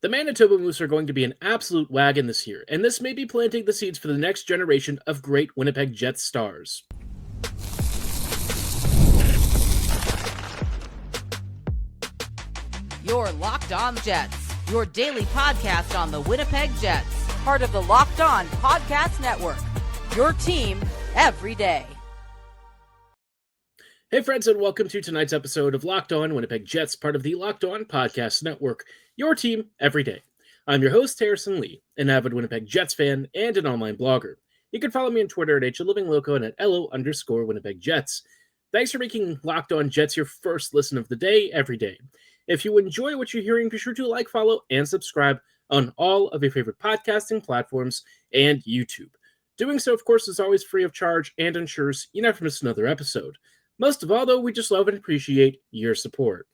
The Manitoba Moose are going to be an absolute wagon this year, and this may be planting the seeds for the next generation of great Winnipeg Jets stars. You're Locked On Jets, your daily podcast on the Winnipeg Jets, part of the Locked On Podcast Network, your team every day. Hey friends, and welcome to tonight's episode of Locked On Winnipeg Jets, part of the Locked On Podcast Network, your team every day. I'm your host, Harrison Lee, an avid Winnipeg Jets fan and an online blogger. You can follow me on Twitter at HLivingLoco and at LO_Winnipeg Jets. Thanks for making Locked On Jets your first listen of the day every day. If you enjoy what you're hearing, be sure to like, follow, and subscribe on all of your favorite podcasting platforms and YouTube. Doing so, of course, is always free of charge and ensures you never miss another episode. Most of all, though, we just love and appreciate your support.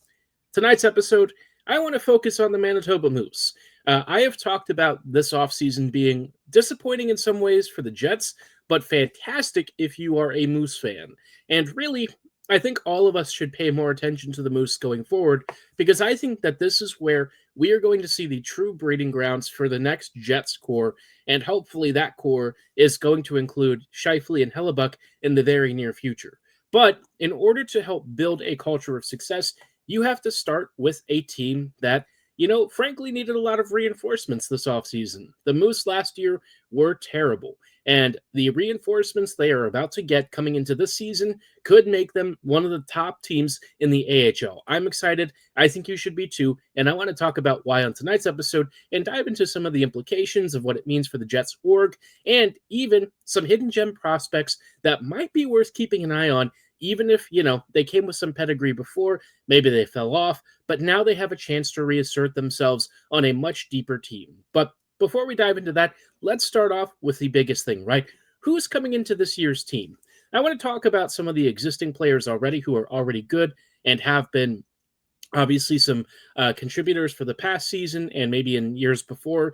Tonight's episode, I want to focus on the Manitoba Moose. I have talked about this offseason being disappointing in some ways for the Jets, but fantastic if you are a Moose fan. And really, I think all of us should pay more attention to the Moose going forward, because I think that this is where we are going to see the true breeding grounds for the next Jets core, and hopefully that core is going to include Scheifele and Hellebuck in the very near future. But in order to help build a culture of success, you have to start with a team that, frankly needed a lot of reinforcements this offseason. The Moose last year were terrible, and the reinforcements they are about to get coming into this season could make them one of the top teams in the AHL. I'm excited. I think you should be too, and I want to talk about why on tonight's episode and dive into some of the implications of what it means for the Jets org and even some hidden gem prospects that might be worth keeping an eye on. Even if, they came with some pedigree before, maybe they fell off, but now they have a chance to reassert themselves on a much deeper team. But before we dive into that, let's start off with the biggest thing, right? Who's coming into this year's team? I want to talk about some of the existing players already who are already good and have been obviously some contributors for the past season and maybe in years before.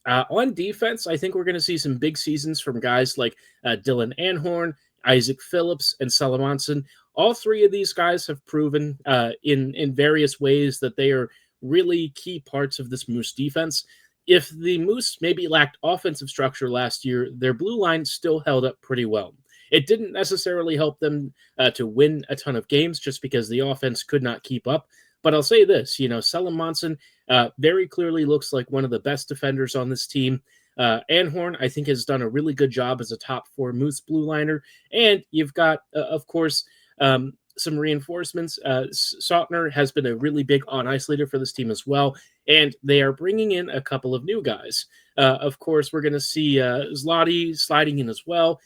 On defense, I think we're going to see some big seasons from guys like Dylan Anhorn, Isaac Phillips, and Salamanson. All three of these guys have proven in various ways that they are really key parts of this Moose defense. If the Moose maybe lacked offensive structure last year, their blue line still held up pretty well. It didn't necessarily help them to win a ton of games just because the offense could not keep up. But I'll say this, Salamanson very clearly looks like one of the best defenders on this team. Anhorn, I think, has done a really good job as a top four Moose blue liner. And you've got, of course, some reinforcements. Sautner has been a really big on-ice leader for this team as well. And they are bringing in a couple of new guys. Of course, we're going to see Zloty sliding in as well.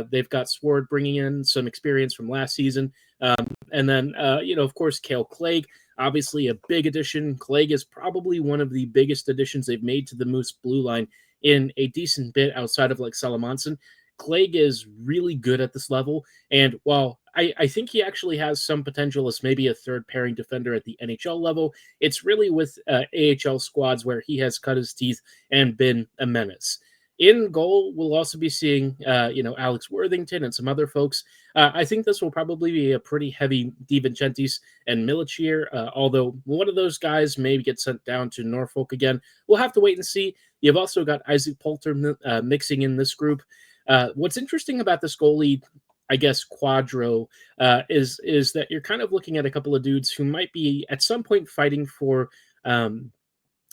They've got Sword bringing in some experience from last season. And then, of course, Cale Clegg, obviously a big addition. Clegg is probably one of the biggest additions they've made to the Moose blue line in a decent bit outside of like Salamanson. Clegg is really good at this level. And while I think he actually has some potential as maybe a third pairing defender at the NHL level, it's really with AHL squads where he has cut his teeth and been a menace. In goal, we'll also be seeing, Alex Worthington and some other folks. I think this will probably be a pretty heavy DiVincentis and Milichier, although one of those guys may get sent down to Norfolk again. We'll have to wait and see. You've also got Isaac Poulter mixing in this group. What's interesting about this goalie, I guess, quadro, is that you're kind of looking at a couple of dudes who might be at some point fighting for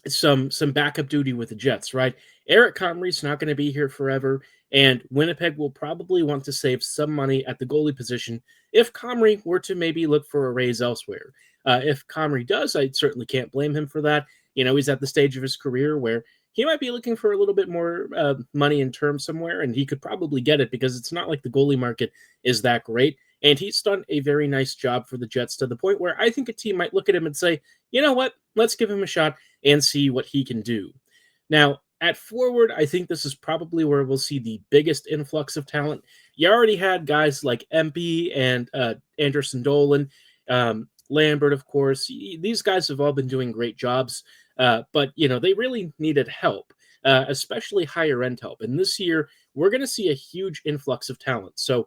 some backup duty with the Jets, right? Eric Comrie's not going to be here forever, and Winnipeg will probably want to save some money at the goalie position if Comrie were to maybe look for a raise elsewhere. If Comrie does, I certainly can't blame him for that. He's at the stage of his career where he might be looking for a little bit more money in terms somewhere, and he could probably get it because it's not like the goalie market is that great. And he's done a very nice job for the Jets to the point where I think a team might look at him and say, you know what, let's give him a shot and see what he can do. Now, at forward, I think this is probably where we'll see the biggest influx of talent. You already had guys like Empey and Anderson Dolan, Lambert, of course. These guys have all been doing great jobs, but, they really needed help, especially higher-end help. And this year, we're going to see a huge influx of talent. So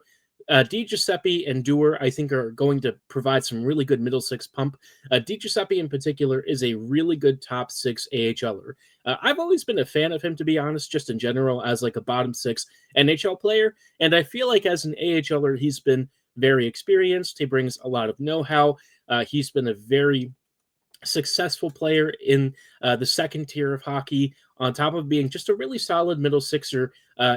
Di Giuseppe and Dewar, I think, are going to provide some really good middle six pump. Di Giuseppe, in particular, is a really good top six AHLer. I've always been a fan of him, to be honest, just in general, as like a bottom six NHL player. And I feel like as an AHLer, he's been very experienced. He brings a lot of know-how. He's been a very successful player in the second tier of hockey, on top of being just a really solid middle sixer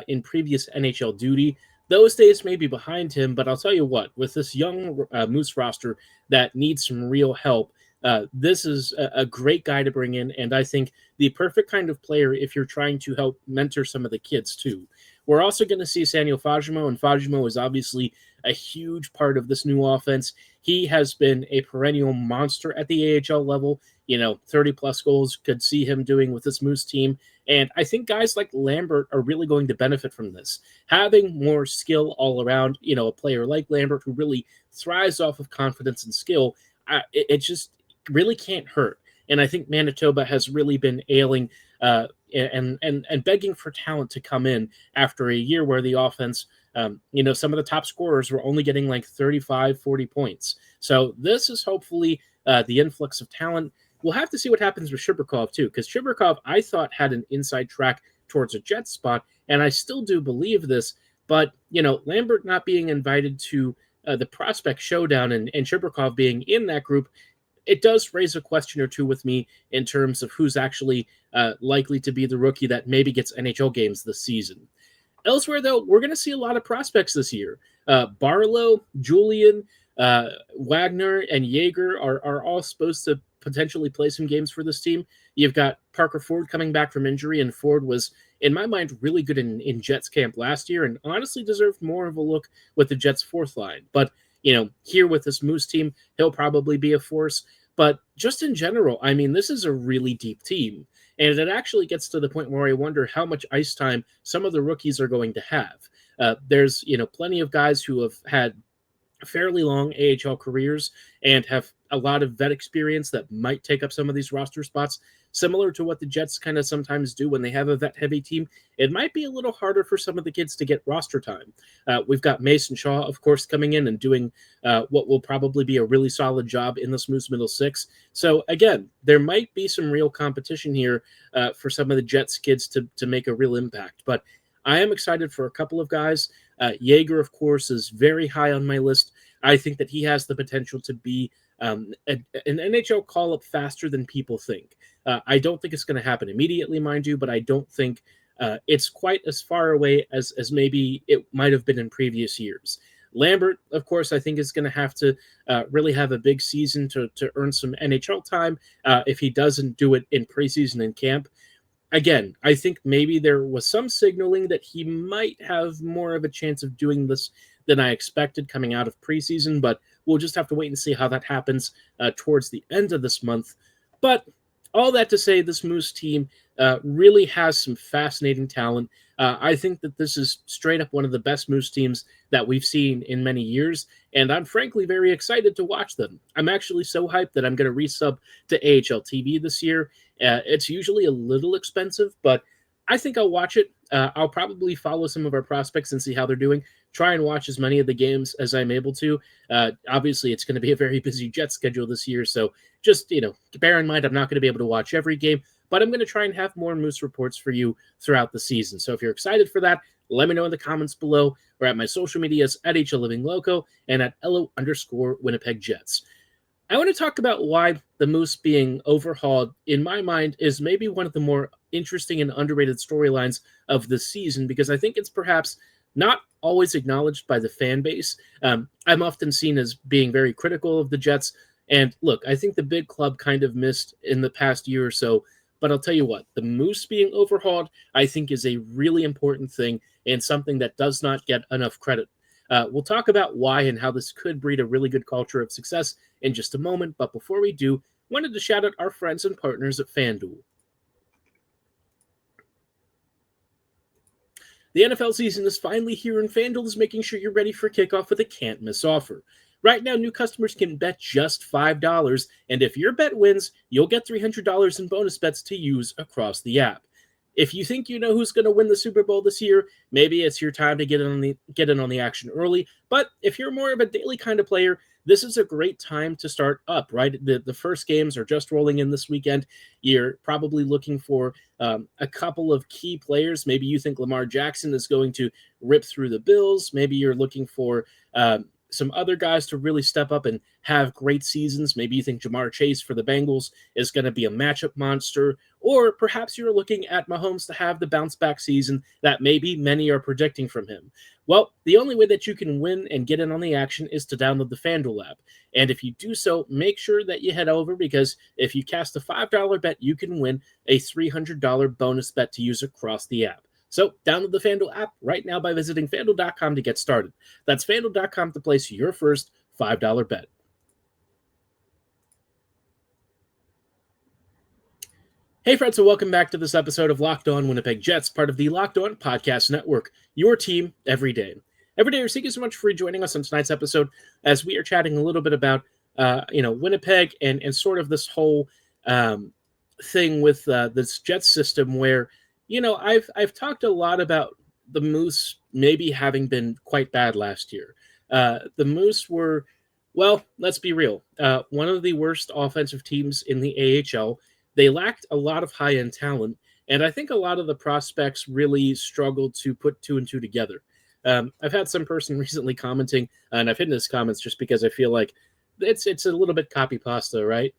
in previous NHL duty. Those days may be behind him, but I'll tell you what, with this young Moose roster that needs some real help, this is a great guy to bring in, and I think the perfect kind of player if you're trying to help mentor some of the kids too. We're also going to see Samuel Fagemo, and Fagemo is obviously a huge part of this new offense. He has been a perennial monster at the AHL level. 30-plus goals could see him doing with this Moose team. And I think guys like Lambert are really going to benefit from this. Having more skill all around, a player like Lambert who really thrives off of confidence and skill, it just really can't hurt. And I think Manitoba has really been ailing and begging for talent to come in after a year where the offense, some of the top scorers were only getting like 35, 40 points. So this is hopefully the influx of talent. We'll have to see what happens with Shibrikov too, because Shibrikov, I thought, had an inside track towards a Jets spot, and I still do believe this. But, Lambert not being invited to the prospect showdown and Shibrikov being in that group, it does raise a question or two with me in terms of who's actually likely to be the rookie that maybe gets NHL games this season. Elsewhere, though, we're going to see a lot of prospects this year. Barlow, Julian, Wagner, and Jaeger are all supposed to potentially play some games for this team. You've got Parker Ford coming back from injury, and Ford was, in my mind, really good in Jets camp last year and honestly deserved more of a look with the Jets' fourth line. But, here with this Moose team, he'll probably be a force. But just in general, I mean, this is a really deep team. And it actually gets to the point where I wonder how much ice time some of the rookies are going to have. There's, plenty of guys who have had fairly long AHL careers and have a lot of vet experience that might take up some of these roster spots, similar to what the Jets kind of sometimes do when they have a vet-heavy team. It might be a little harder for some of the kids to get roster time. We've got Mason Shaw, of course, coming in and doing what will probably be a really solid job in this Moose middle six. So, again, there might be some real competition here for some of the Jets kids to make a real impact. But I am excited for a couple of guys. Jaeger, of course, is very high on my list. I think that he has the potential to be an NHL call-up faster than people think. I don't think it's going to happen immediately, mind you, but I don't think it's quite as far away as maybe it might have been in previous years. Lambert, of course, I think is going to have to really have a big season to earn some NHL time if he doesn't do it in preseason and camp. Again, I think maybe there was some signaling that he might have more of a chance of doing this than I expected coming out of preseason, but we'll just have to wait and see how that happens towards the end of this month. But all that to say, this Moose team really has some fascinating talent. I think that this is straight up one of the best Moose teams that we've seen in many years, and I'm frankly very excited to watch them. I'm actually so hyped that I'm going to resub to AHL TV this year. It's usually a little expensive, but I think I'll watch it. I'll probably follow some of our prospects and see how they're doing. Try and watch as many of the games as I'm able to. Obviously, it's going to be a very busy Jet schedule this year, so just, bear in mind I'm not going to be able to watch every game, but I'm going to try and have more Moose reports for you throughout the season. So if you're excited for that, let me know in the comments below or at my social medias at HLLivingLoco and at @LO_Winnipeg Jets. I want to talk about why the Moose being overhauled, in my mind, is maybe one of the more interesting and underrated storylines of the season, because I think it's perhaps not always acknowledged by the fan base. I'm often seen as being very critical of the Jets. And look, I think the big club kind of missed in the past year or so. But I'll tell you what, the Moose being overhauled, I think, is a really important thing and something that does not get enough credit. We'll talk about why and how this could breed a really good culture of success in just a moment. But before we do, wanted to shout out our friends and partners at FanDuel. The NFL season is finally here, and FanDuel is making sure you're ready for kickoff with a can't-miss offer. Right now, new customers can bet just $5, and if your bet wins, you'll get $300 in bonus bets to use across the app. if you think you know who's going to win the Super Bowl this year, maybe it's your time to get in on the action early. But if you're more of a daily kind of player, this is a great time to start up, right? The first games are just rolling in this weekend. You're probably looking for a couple of key players. Maybe you think Lamar Jackson is going to rip through the Bills. Maybe you're looking for some other guys to really step up and have great seasons. Maybe you think Jamar Chase for the Bengals is going to be a matchup monster, or perhaps you're looking at Mahomes to have the bounce back season that maybe many are predicting from him. Well, the only way that you can win and get in on the action is to download the FanDuel app. And if you do so, make sure that you head over, because if you cast a $5 bet, you can win a $300 bonus bet to use across the app. So download the FanDuel app right now by visiting FanDuel.com to get started. That's FanDuel.com to place your first $5 bet. Hey friends, and welcome back to this episode of Locked On Winnipeg Jets, part of the Locked On Podcast Network, your team every day. Every day, thank you so much for joining us on tonight's episode as we are chatting a little bit about Winnipeg and sort of this whole thing with this Jets system where, I've talked a lot about the Moose maybe having been quite bad last year. The Moose were, well, let's be real, one of the worst offensive teams in the AHL. They lacked a lot of high-end talent, and I think a lot of the prospects really struggled to put two and two together. I've had some person recently commenting, and I've hidden his comments just because I feel like it's a little bit copy pasta, right?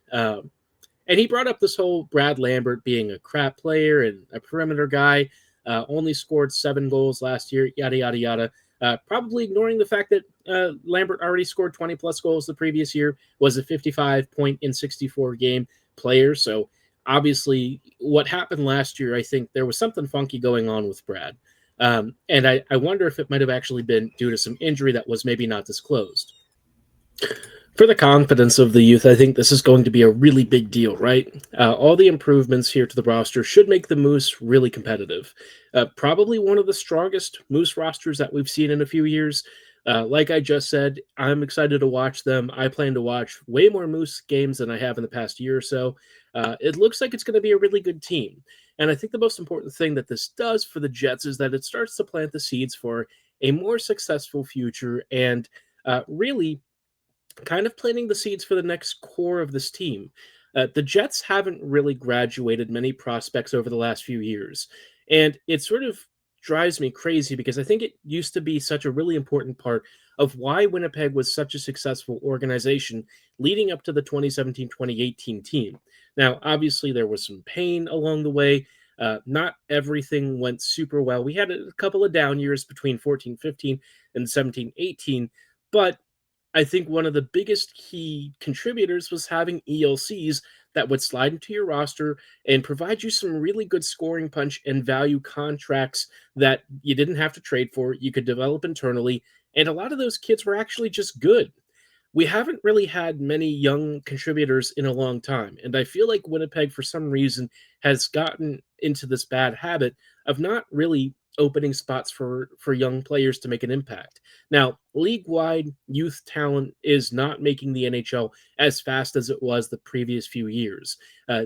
And he brought up this whole Brad Lambert being a crap player and a perimeter guy, only scored 7 goals last year, yada, yada, yada. Probably ignoring the fact that Lambert already scored 20-plus goals the previous year, was a 55-point in 64 game player. So obviously what happened last year, I think there was something funky going on with Brad. And I wonder if it might have actually been due to some injury that was maybe not disclosed. For the confidence of the youth, I think this is going to be a really big deal, right? All the improvements here to the roster should make the Moose really competitive. Probably one of the strongest Moose rosters that we've seen in a few years. Like I just said, I'm excited to watch them. I plan to watch way more Moose games than I have in the past year or so. It looks like it's going to be a really good team. And I think the most important thing that this does for the Jets is that it starts to plant the seeds for a more successful future and really kind of planting the seeds for the next core of this team. The Jets haven't really graduated many prospects over the last few years, and it sort of drives me crazy because I think it used to be such a really important part of why Winnipeg was such a successful organization leading up to the 2017-2018 team. Now, obviously, there was some pain along the way. Not everything went super well. We had a couple of down years between 14-15 and 17-18, but I think one of the biggest key contributors was having ELCs that would slide into your roster and provide you some really good scoring punch and value contracts that you didn't have to trade for. You could develop internally, and a lot of those kids were actually just good. We haven't really had many young contributors in a long time, and I feel like Winnipeg, for some reason, has gotten into this bad habit of not really opening spots for young players to make an impact. Now, league-wide youth talent is not making the NHL as fast as it was the previous few years.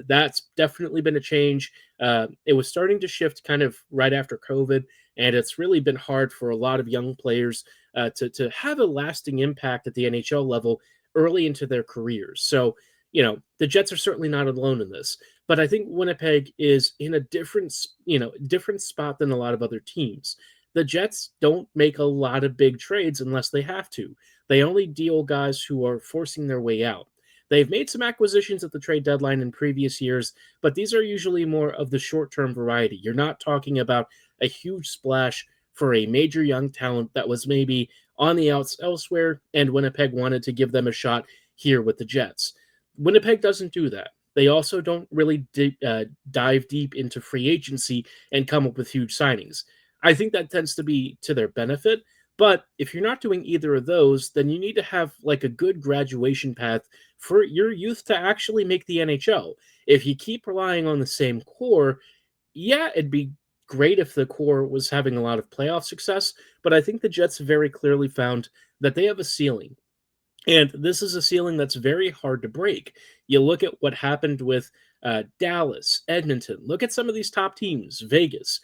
That's definitely been a change. It was starting to shift kind of right after COVID, and it's really been hard for a lot of young players to have a lasting impact at the NHL level early into their careers. So, the Jets are certainly not alone in this. But I think Winnipeg is in a different spot than a lot of other teams. The Jets don't make a lot of big trades unless they have to. They only deal guys who are forcing their way out. They've made some acquisitions at the trade deadline in previous years, but these are usually more of the short-term variety. You're not talking about a huge splash for a major young talent that was maybe on the outs elsewhere, and Winnipeg wanted to give them a shot here with the Jets. Winnipeg doesn't do that. They also don't really dive deep into free agency and come up with huge signings. I think that tends to be to their benefit, but if you're not doing either of those, then you need to have like a good graduation path for your youth to actually make the NHL. If you keep relying on the same core, yeah, it'd be great if the core was having a lot of playoff success, but I think the Jets very clearly found that they have a ceiling. And this is a ceiling that's very hard to break. You look at what happened with Dallas, Edmonton. Look at some of these top teams, Vegas.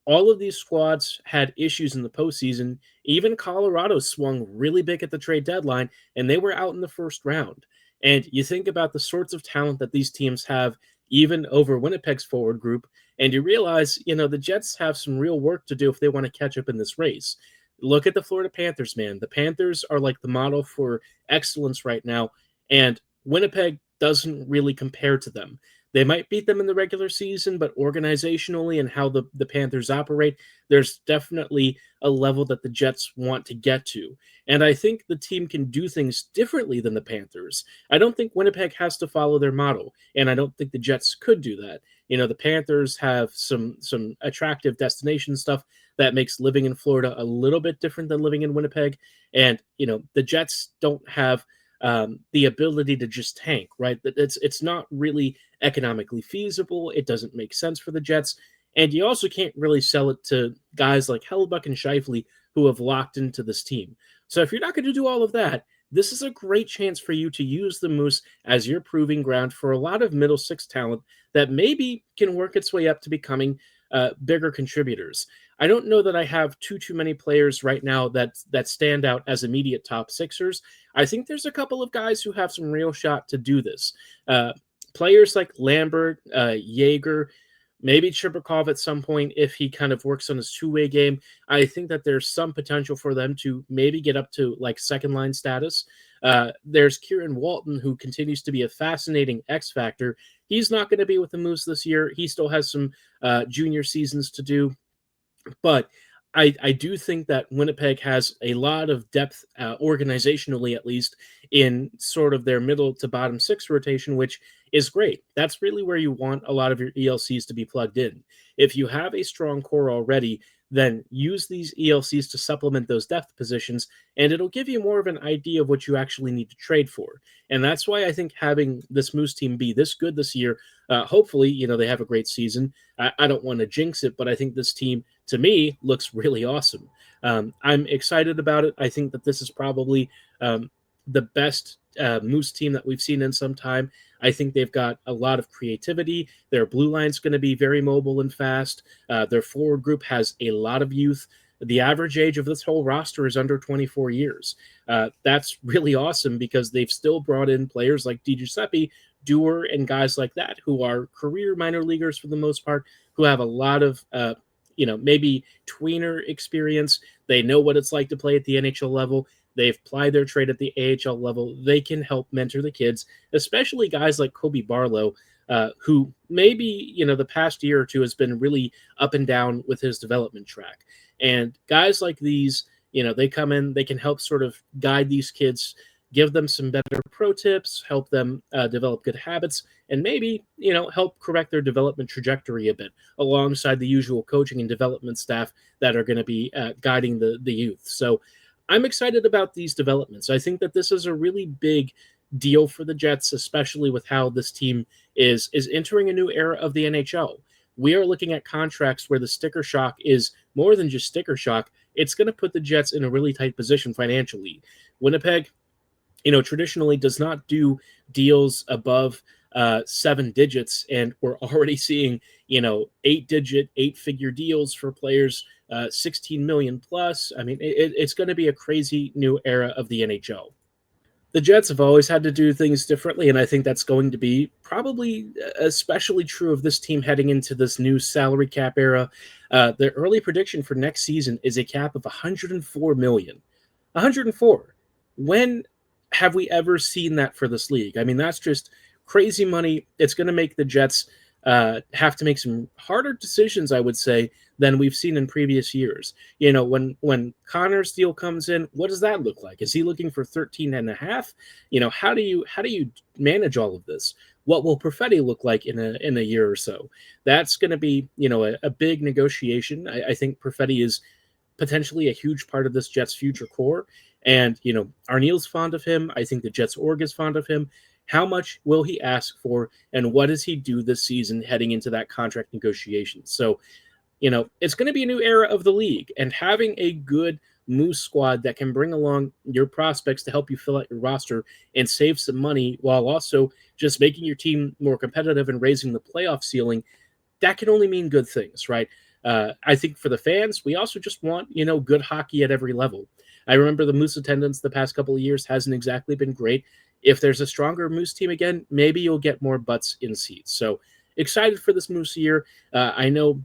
All of these squads had issues in the postseason. Even Colorado swung really big at the trade deadline, and they were out in the first round. And you think about the sorts of talent that these teams have, even over Winnipeg's forward group, and you realize, the Jets have some real work to do if they want to catch up in this race. Look at the Florida Panthers, man. The Panthers are like the model for excellence right now, and Winnipeg doesn't really compare to them. They might beat them in the regular season, but organizationally and how the Panthers operate, there's definitely a level that the Jets want to get to. And I think the team can do things differently than the Panthers. I don't think Winnipeg has to follow their model, and I don't think the Jets could do that. The Panthers have some attractive destination stuff that makes living in Florida a little bit different than living in Winnipeg. And, the Jets don't have the ability to just tank, right? It's not really economically feasible. It doesn't make sense for the Jets. And you also can't really sell it to guys like Hellebuck and Scheifele who have locked into this team. So if you're not going to do all of that, this is a great chance for you to use the Moose as your proving ground for a lot of middle six talent that maybe can work its way up to becoming bigger contributors. I don't know that I have too many players right now that stand out as immediate top sixers. I think there's a couple of guys who have some real shot to do this. Players like Lambert, Jaeger, maybe Chibukov at some point if he kind of works on his two-way game. I think that there's some potential for them to maybe get up to like second line status. There's Kieran Walton, who continues to be a fascinating X factor. He's not going to be with the Moose this year. He still has some junior seasons to do. But I do think that Winnipeg has a lot of depth, organizationally at least, in sort of their middle to bottom six rotation, which is great. That's really where you want a lot of your ELCs to be plugged in. If you have a strong core already, then use these ELCs to supplement those depth positions, and it'll give you more of an idea of what you actually need to trade for. And that's why I think having this Moose team be this good this year, hopefully, they have a great season. I don't want to jinx it, but I think this team, to me, looks really awesome. I'm excited about it. I think that this is probably the best Moose team that we've seen in some time. I think they've got a lot of creativity. Their blue line's going to be very mobile and fast. Their forward group has a lot of youth. The average age of this whole roster is under 24 years. That's really awesome because they've still brought in players like DiGiuseppe, Dewar, and guys like that who are career minor leaguers for the most part, who have a lot of maybe tweener experience. They know what it's like to play at the NHL level. They've plied their trade at the AHL level. They can help mentor the kids, especially guys like Kobe Barlow, who maybe, the past year or two has been really up and down with his development track. And guys like these, they come in, they can help sort of guide these kids, give them some better pro tips, help them develop good habits, and maybe, help correct their development trajectory a bit alongside the usual coaching and development staff that are going to be guiding the youth. So I'm excited about these developments. I think that this is a really big deal for the Jets, especially with how this team is entering a new era of the NHL. We are looking at contracts where the sticker shock is more than just sticker shock. It's going to put the Jets in a really tight position financially. Winnipeg, traditionally does not do deals above 7 digits, and we're already seeing, 8-figure deals for players, 16 million plus. I mean, it's going to be a crazy new era of the NHL. The Jets have always had to do things differently, and I think that's going to be probably especially true of this team heading into this new salary cap era. The early prediction for next season is a cap of $104 million. 104. When have we ever seen that for this league? I mean, that's just crazy money. It's going to make the Jets have to make some harder decisions, I would say, than we've seen in previous years. When Connor's deal comes in, what does that look like? Is he looking for 13 and a half? How do you manage all of this? What will Perfetti look like in a year or so? That's going to be, a big negotiation. I think Perfetti is potentially a huge part of this Jets future core. And, Arneal's fond of him. I think the Jets org is fond of him. How much will he ask for, and what does he do this season heading into that contract negotiation? So, it's going to be a new era of the league, and having a good Moose squad that can bring along your prospects to help you fill out your roster and save some money while also just making your team more competitive and raising the playoff ceiling, that can only mean good things, right? I think for the fans, we also just want, good hockey at every level. I remember the Moose attendance the past couple of years hasn't exactly been great. If there's a stronger Moose team again, maybe you'll get more butts in seats. So excited for this Moose year. I know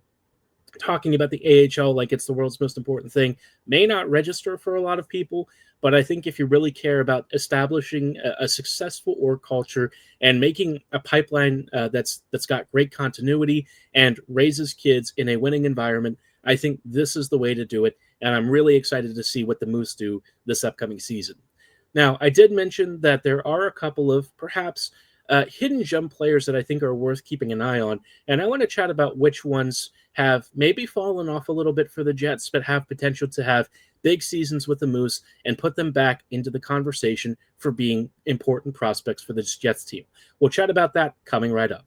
talking about the AHL like it's the world's most important thing may not register for a lot of people, but I think if you really care about establishing a successful org culture and making a pipeline that's got great continuity and raises kids in a winning environment, I think this is the way to do it. And I'm really excited to see what the Moose do this upcoming season. Now, I did mention that there are a couple of perhaps hidden gem players that I think are worth keeping an eye on, and I want to chat about which ones have maybe fallen off a little bit for the Jets, but have potential to have big seasons with the Moose and put them back into the conversation for being important prospects for the Jets team. We'll chat about that coming right up.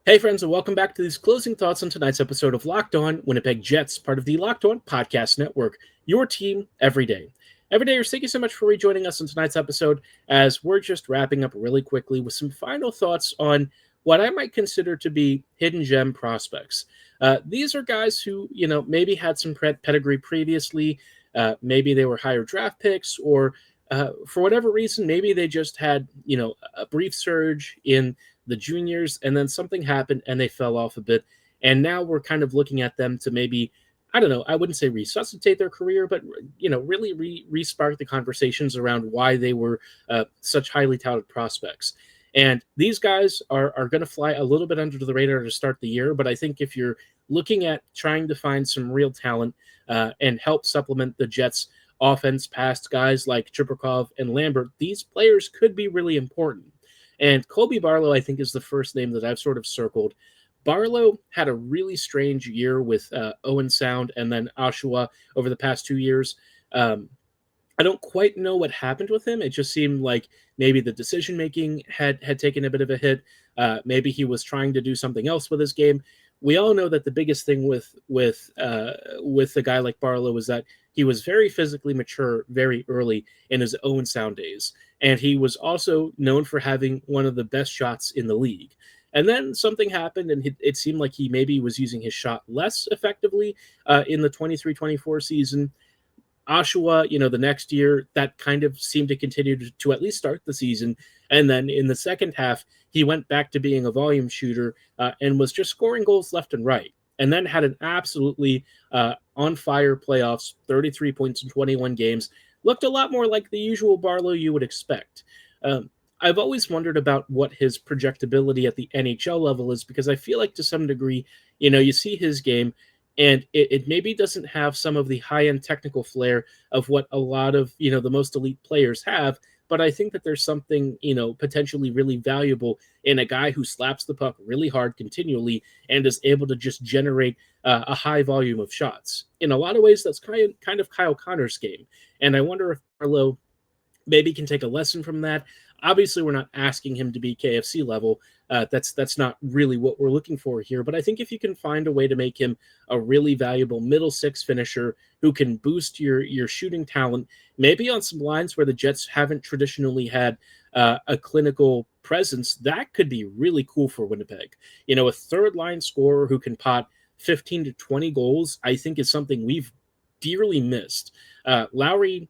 Hey, friends, and welcome back to these closing thoughts on tonight's episode of Locked On Winnipeg Jets, part of the Locked On Podcast Network, your team every day. Every day, thank you so much for rejoining us on tonight's episode, as we're just wrapping up really quickly with some final thoughts on what I might consider to be hidden gem prospects. These are guys who, maybe had some pedigree previously, maybe they were higher draft picks, or for whatever reason, maybe they just had, a brief surge in the juniors, and then something happened and they fell off a bit. And now we're kind of looking at them to maybe, I don't know, I wouldn't say resuscitate their career, but, really re-spark the conversations around why they were such highly touted prospects. And these guys are going to fly a little bit under the radar to start the year. But I think if you're looking at trying to find some real talent and help supplement the Jets' offense past guys like Triprikov and Lambert, these players could be really important. And Colby Barlow, I think, is the first name that I've sort of circled. Barlow had a really strange year with Owen Sound and then Oshawa over the past 2 years. I don't quite know what happened with him. It just seemed like maybe the decision-making had taken a bit of a hit. Maybe he was trying to do something else with his game. We all know that the biggest thing with a guy like Barlow is that he was very physically mature very early in his Owen Sound days. And he was also known for having one of the best shots in the league. And then something happened, and it seemed like he maybe was using his shot less effectively in the 23-24 season. Oshawa, the next year, that kind of seemed to continue to at least start the season. And then in the second half, he went back to being a volume shooter and was just scoring goals left and right. And then had an absolutely on-fire playoffs, 33 points in 21 games. Looked a lot more like the usual Barlow you would expect. I've always wondered about what his projectability at the NHL level is, because I feel like to some degree, you see his game, and it maybe doesn't have some of the high-end technical flair of what a lot of, the most elite players have, but I think that there's something, potentially really valuable in a guy who slaps the puck really hard continually and is able to just generate a high volume of shots. In a lot of ways, that's kind of Kyle Connor's game. And I wonder if Barlow maybe can take a lesson from that. Obviously, we're not asking him to be KFC level. That's not really what we're looking for here. But I think if you can find a way to make him a really valuable middle six finisher who can boost your shooting talent, maybe on some lines where the Jets haven't traditionally had a clinical presence, that could be really cool for Winnipeg. A third line scorer who can pot 15 to 20 goals, I think is something we've dearly missed. Lowry,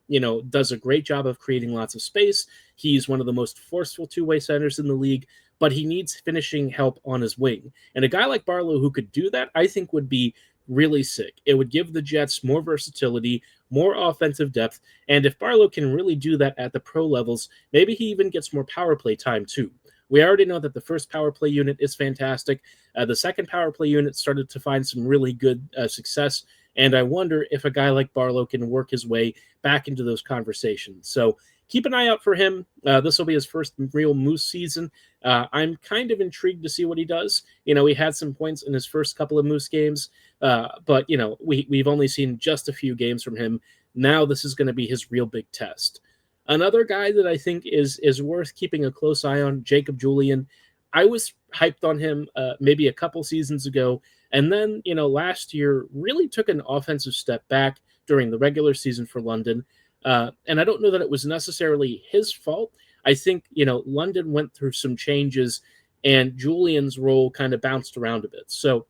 does a great job of creating lots of space. He's one of the most forceful two-way centers in the league, but he needs finishing help on his wing. And a guy like Barlow who could do that, I think would be really sick. It would give the Jets more versatility, more offensive depth, and if Barlow can really do that at the pro levels, maybe he even gets more power play time too. We already know that the first power play unit is fantastic. The second power play unit started to find some really good success, and I wonder if a guy like Barlow can work his way back into those conversations. So keep an eye out for him. This will be his first real Moose season. I'm kind of intrigued to see what he does. He had some points in his first couple of Moose games, but, we've only seen just a few games from him. Now this is going to be his real big test. Another guy that I think is worth keeping a close eye on, Jacob Julian. I was hyped on him maybe a couple seasons ago. And then, last year really took an offensive step back during the regular season for London. And I don't know that it was necessarily his fault. I think, London went through some changes and Julian's role kind of bounced around a bit. So,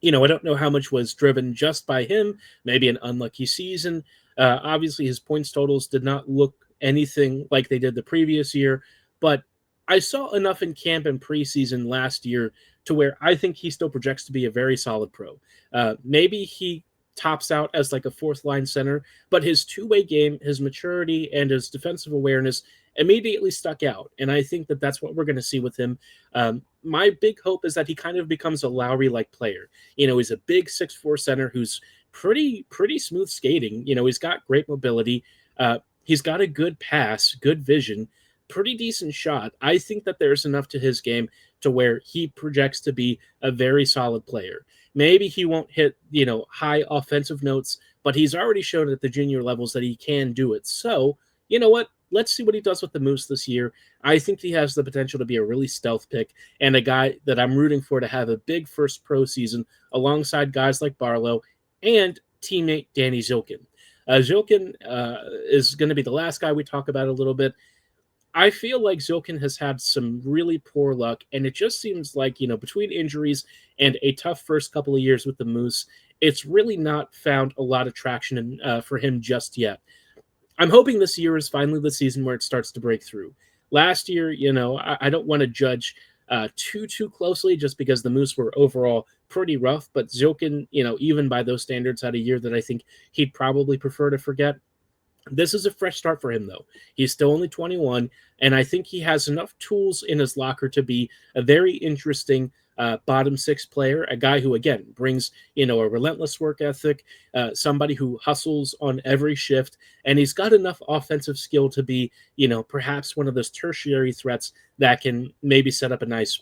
I don't know how much was driven just by him, maybe an unlucky season. Obviously, his points totals did not look anything like they did the previous year, but I saw enough in camp and preseason last year to where I think he still projects to be a very solid pro. Maybe he tops out as like a fourth line center, but his two-way game, his maturity, and his defensive awareness immediately stuck out. And I think that that's what we're going to see with him. My big hope is that he kind of becomes a Lowry-like player. He's a big 6'4" center who's pretty smooth skating. He's got great mobility. He's got a good pass, good vision, pretty decent shot. I think that there's enough to his game to where he projects to be a very solid player. Maybe he won't hit, high offensive notes, but he's already shown at the junior levels that he can do it. So, you know what? Let's see what he does with the Moose this year. I think he has the potential to be a really stealth pick and a guy that I'm rooting for to have a big first pro season alongside guys like Barlow and teammate Danny Zilkin. Zilkin is going to be the last guy we talk about a little bit. I feel like Zilkin has had some really poor luck, and it just seems like, between injuries and a tough first couple of years with the Moose, it's really not found a lot of traction for him just yet. I'm hoping this year is finally the season where it starts to break through. Last year, I don't want to judge too closely just because the Moose were overall pretty rough, but Zilkin, even by those standards, had a year that I think he'd probably prefer to forget. This is a fresh start for him, though. He's still only 21, and I think he has enough tools in his locker to be a very interesting bottom six player, a guy who, again, brings, a relentless work ethic, somebody who hustles on every shift, and he's got enough offensive skill to be, perhaps one of those tertiary threats that can maybe set up a nice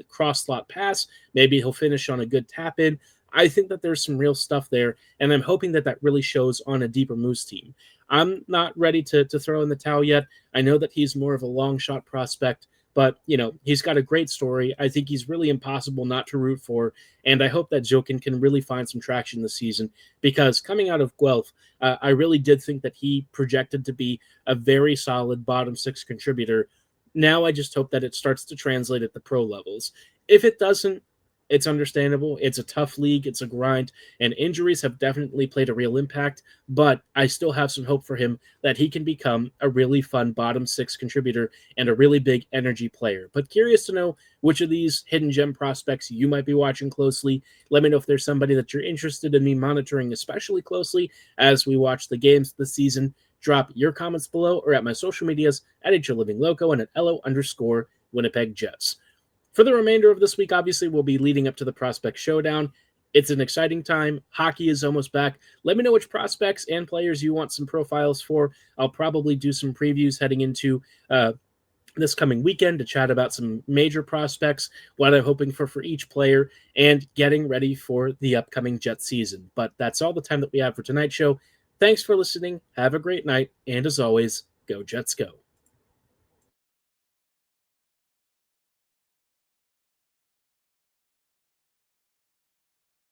cross-slot pass. Maybe he'll finish on a good tap-in. I think that there's some real stuff there, and I'm hoping that that really shows on a deeper Moose team. I'm not ready to throw in the towel yet. I know that he's more of a long shot prospect, but, he's got a great story. I think he's really impossible not to root for, and I hope that Zilkin can really find some traction this season because coming out of Guelph, I really did think that he projected to be a very solid bottom six contributor. Now I just hope that it starts to translate at the pro levels. If it doesn't, it's understandable. It's a tough league. It's a grind, and injuries have definitely played a real impact, but I still have some hope for him that he can become a really fun bottom six contributor and a really big energy player. But curious to know which of these hidden gem prospects you might be watching closely. Let me know if there's somebody that you're interested in me monitoring especially closely as we watch the games this season. Drop your comments below or at my social medias at HLivingLoco and at LO_Winnipeg Jets. For the remainder of this week, obviously, we'll be leading up to the Prospect Showdown. It's an exciting time. Hockey is almost back. Let me know which prospects and players you want some profiles for. I'll probably do some previews heading into this coming weekend to chat about some major prospects, what I'm hoping for each player, and getting ready for the upcoming Jet season. But that's all the time that we have for tonight's show. Thanks for listening. Have a great night. And as always, go Jets go.